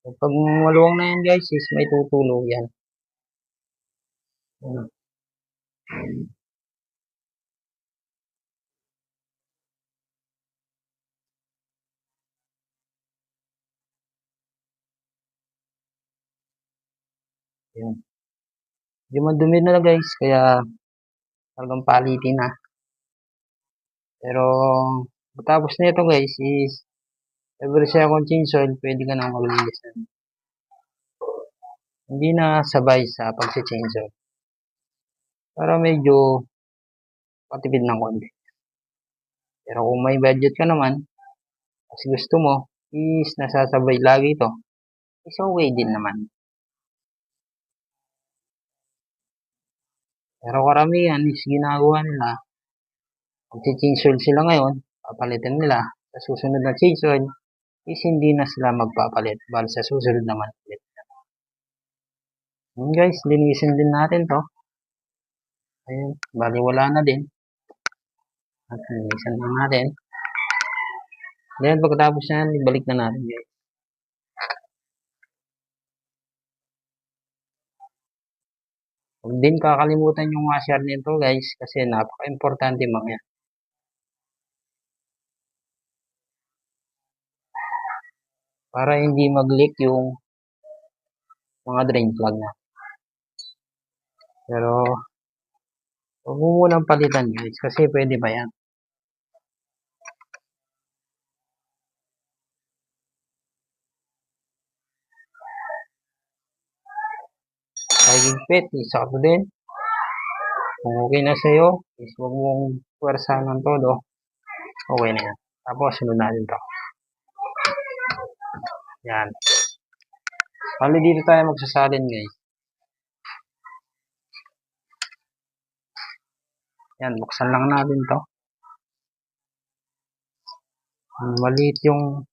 Pag maluwang na yan guys, is may tutulog yan. Yan. Yan. Yung madumi na guys, kaya talagang palitin na. Pero matapos na ito guys is every second change oil, pwede ka nang maglinis na. Hindi na sabay sa pag-change oil. Para medyo patipid ng konti. Pero kung may budget ka naman, kasi gusto mo, is nasasabay lagi ito, is okay din naman. Pero karamihan is ginagawa nila, mag-change oil sila ngayon, papalitan nila. Sa susunod na change oil, is hindi na sila magpapalit. Bali sa susunod naman ulit. Guys, linisin din natin to. Ayun, bali wala na din. At linisan na natin. Then pagkatapos yan, ibalik na natin guys. Huwag din kakalimutan yung washer nito guys, kasi napaka-importante mga yan. Para hindi mag-leak yung mga drain plug na. Pero huwag mo munang palitan guys, kasi pwede pa yan. Higigpit, isakto din. Kung okay na sa'yo, is huwag mong puwersa ng todo. Okay na yan. Tapos, sunod natin to. Yan. Bali dito tayo magsasalin guys. Yan, buksan lang natin to. Maliit yung